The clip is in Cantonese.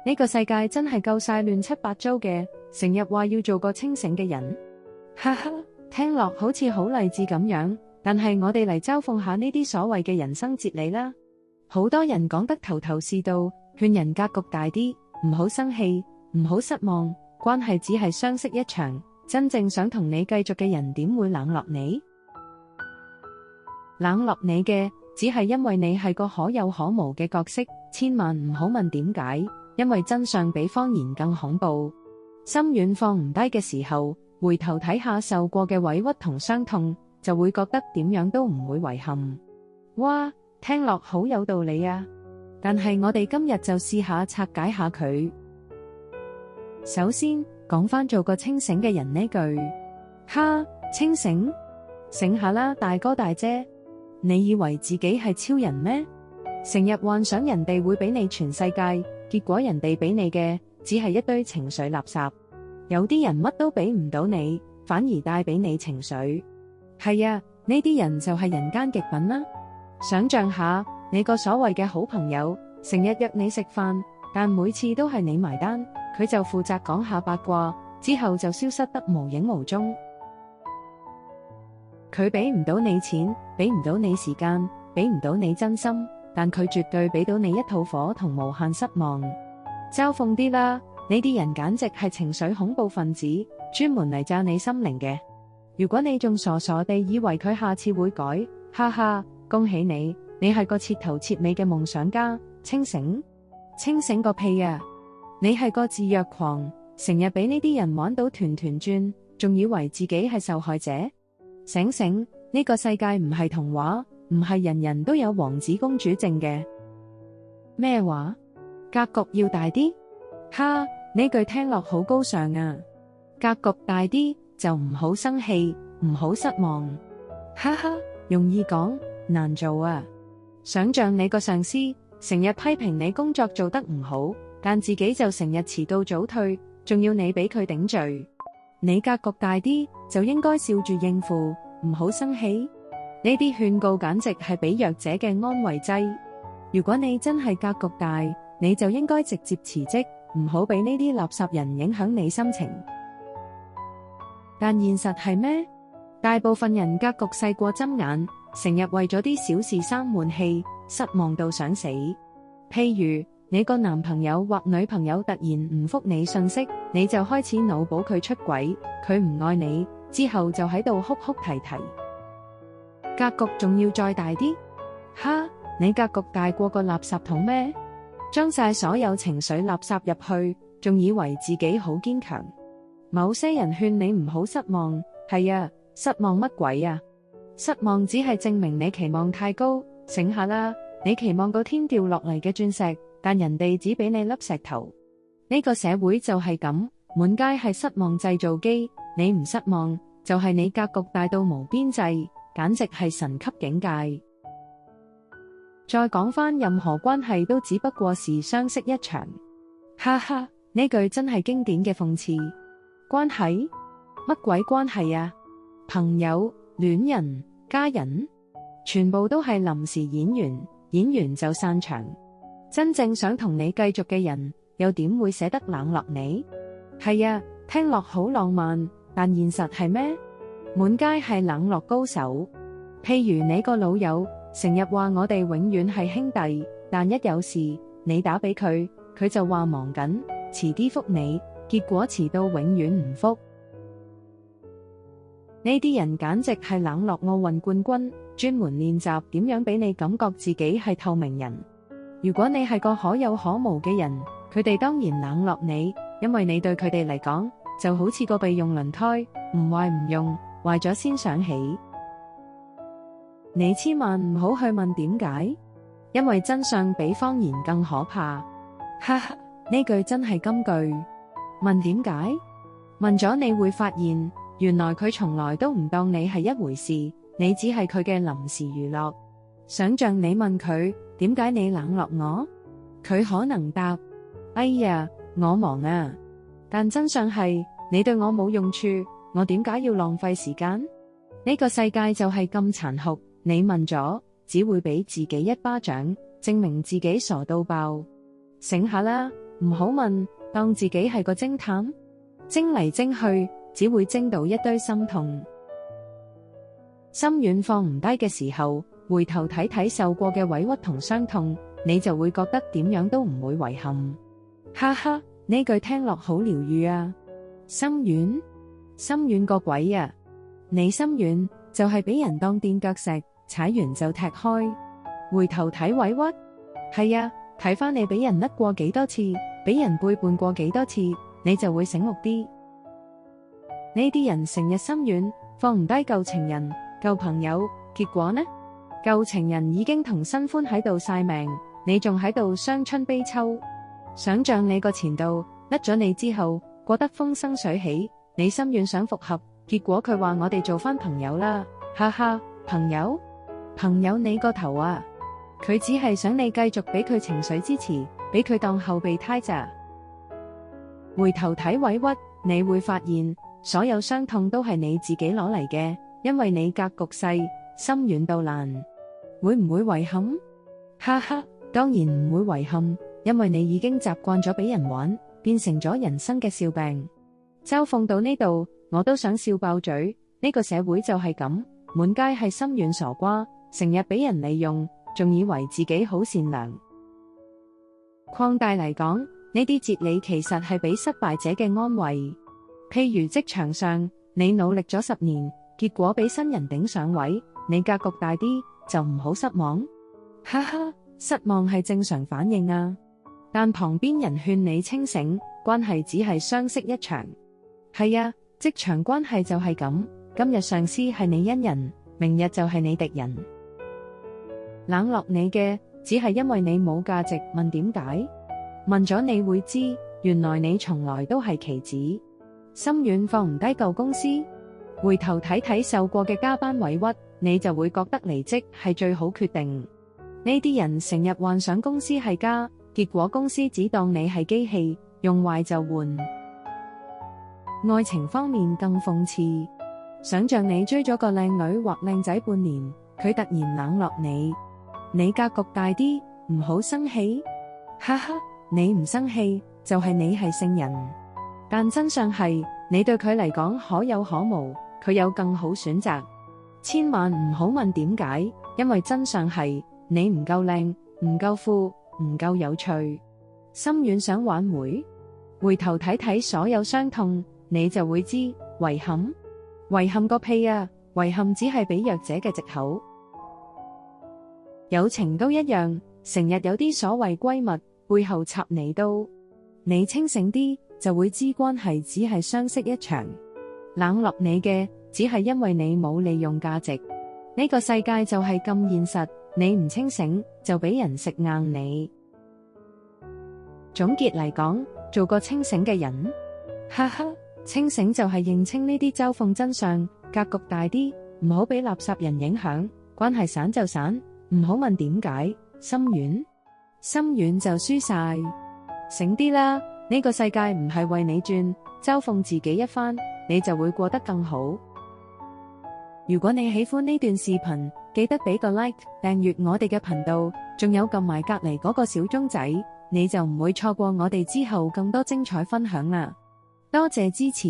呢個世界真係夠晒亂七八糟嘅，成日話要做個清醒嘅人。哈哈，聽落好似好勵志咁樣，但係我哋嚟嘲諷下呢啲所謂嘅人生哲理啦。好多人講得頭頭是道，勸人格局大啲，唔好生氣，唔好失望，關係只係相識一場，真正想同你繼續嘅人點會冷落你？冷落你嘅，只係因為你係個可有可無嘅角色，千萬唔好問點解，因為真相比謊言更恐怖。心軟放唔低嘅時候，回頭睇下受過嘅委屈同傷痛，就會覺得點樣都唔會遺憾。哇，聽落好有道理啊！但係我哋今日就試下拆解下佢。首先，講返做個清醒嘅人呢句。哈，清醒？醒下啦，大哥大姐。你以為自己係超人咩？成日幻想人哋會俾你全世界，結果人哋俾你嘅只係一堆情緒垃圾。有啲人乜都俾唔到你，反而帶俾你情緒。係啊，呢啲人就係人間極品啦。想象下，你個所謂嘅好朋友，成日約你食飯，但每次都係你埋單，佢就負責講下八卦，之後就消失得無影無蹤。佢俾唔到你錢，俾唔到你時間，俾唔到你真心，但佢絕對俾到你一肚火同無限失望。嘲諷啲啦，呢啲人簡直係情緒恐怖分子，專門嚟炸你心靈嘅。如果你仲傻傻地以為佢下次會改，哈哈，恭喜你，你係個徹頭徹尾嘅夢想家。清醒？清醒個屁啊！你係個自虐狂，成日俾呢啲人玩到團團轉，仲以為自己係受害者。醒醒，呢個世界唔係童話，唔係人人都有王子公主症嘅。咩話？格局要大啲？哈，呢句聽落好高尚啊！格局大啲就唔好生氣，唔好失望。哈哈，容易講，難做啊！想象你個上司成日批評你工作做得唔好，但自己就成日遲到早退，仲要你俾佢頂罪。你格局大啲就應該笑住應付，唔好生氣。呢啲勸告簡直係俾弱者嘅安慰劑。如果你真係格局大，你就應該直接辭職，唔好俾呢啲垃圾人影響你心情。但現實係咩？大部分人格局細過針眼，成日為咗啲小事生悶氣，失望到想死。譬如你個男朋友或女朋友突然唔覆你信息，你就開始腦補佢出軌，佢唔愛你，之後就喺度哭哭啼啼。格局仲要再大啲？哈，你格局大過個垃圾桶咩？裝晒所有情緒垃圾入去，仲以為自己好堅強。某些人勸你唔好失望，係啊，失望乜鬼啊？失望只係證明你期望太高，醒下啦，你期望個天掉落嚟嘅鑽石，但人哋只俾你粒石頭。呢個社會就係咁，滿街係失望製造機，你唔失望，就係你格局大到無邊際，簡直係神級境界。再講返，任何關係都只不過是相識一場。哈哈，呢句真係經典嘅諷刺。關係？乜鬼關係啊？朋友、戀人、家人，全部都係臨時演員，演完就散場。真正想同你繼續嘅人，又點會捨得冷落你？係啊，聽落好浪漫，但現實係咩？滿街係冷落高手。譬如你個老友，成日話我哋永遠係兄弟，但一有事，你打俾佢，佢就話忙緊，遲啲覆你，結果遲到永遠唔覆。呢啲人簡直係冷落奧運冠軍，專門練習點樣俾你感覺自己係透明人。如果你係個可有可無嘅人，佢哋當然冷落你，因為你對佢哋嚟講就好似個備用輪胎，唔壞唔用，壞咗先想起。你千萬唔好去問點解，因為真相比謊言更可怕。哈哈，呢句真係金句。問點解？問咗你會發現，原來佢從來都唔當你係一回事，你只係佢嘅臨時娛樂。想象你問佢，點解你冷落我？佢可能答，哎呀，我忙啊。但真相係，你對我冇用處，我點解要浪費時間？呢個世界就係咁殘酷，你問咗，只會俾自己一巴掌，證明自己傻到爆。醒下啦，唔好問，當自己係個偵探，偵嚟偵去，只會偵到一堆心痛。心軟放唔低嘅時候，回頭睇睇受過嘅委屈同傷痛，你就會覺得點樣都唔會遺憾。哈哈，呢句聽落好療癒啊！心軟？心軟個鬼啊！你心軟就係俾人當墊腳石，踩完就踢開。回頭睇委屈，係啊，睇返你俾人甩過幾多次，俾人背叛過幾多次，你就會醒目啲。呢啲人成日心軟，放唔低舊情人、舊朋友，結果呢？舊情人已經同新歡喺度晒命，你仲喺度傷春悲秋。想象你個前度甩咗你之後，過得風生水起，你心軟想復合，結果佢話我哋做返朋友啦，哈哈，朋友？朋友你個頭啊！佢只係想你繼續俾佢情緒支持，俾佢當後備胎咋。回頭睇委屈，你會發現所有傷痛都係你自己攞嚟嘅，因為你格局細，心軟到爛。會唔會遺憾？哈哈，當然唔會遺憾，因為你已經習慣咗俾人玩，變成咗人生嘅笑柄。嘲諷到呢度，我都想笑爆嘴。呢個社會就係咁，滿街係心軟傻瓜，成日俾人利用，仲以為自己好善良。擴大嚟講，呢啲哲理其實係俾失敗者嘅安慰。譬如職場上，你努力咗10年，結果俾新人頂上位，你格局大啲，就唔好失望。哈哈，失望係正常反應啊。但旁邊人勸你清醒，關係只係相識一場。係啊，職場關係就係咁，今日上司係你恩人，明日就係你敵人。冷落你嘅，只係因為你冇價值。問點解？問咗你會知，原來你從來都係棋子。心軟放唔低舊公司，回頭睇睇受過嘅加班委屈，你就會覺得離職係最好決定。呢啲人成日幻想公司係家，結果公司只當你係機器，用壞就換。愛情方面更諷刺，想像你追咗個靚女或靚仔半年，佢突然冷落你，你格局大啲，唔好生氣。哈哈，你唔生氣就係你係聖人，但真相係你對佢嚟講可有可無，佢有更好選擇。千萬唔好問點解，因為真相係你唔夠靚，唔夠富，唔夠有趣。心軟想挽回，回頭睇睇所有傷痛，你就會知遺憾。遺憾個屁啊！遺憾只係俾弱者嘅藉口。友情都一樣，成日有啲所謂閨蜜背後插你刀，你清醒啲就會知關係只係相識一場。冷落你嘅只係因為你冇利用價值。呢個世界就係咁現實，你唔清醒就俾人食硬你。總結嚟講，做個清醒嘅人。哈哈，清醒就係認清呢啲嘲諷真相，格局大啲，唔好俾垃圾人影響，關係散就散，唔好問點解。心軟，心軟就輸晒。醒啲啦，呢個世界唔係為你轉，嘲諷自己一番，你就會過得更好。如果你喜歡呢段視頻，記得俾個 like， 訂閱我哋嘅頻道，仲有撳埋隔離嗰個小鐘仔，你就唔會錯過我哋之後更多精彩分享啦。多謝支持。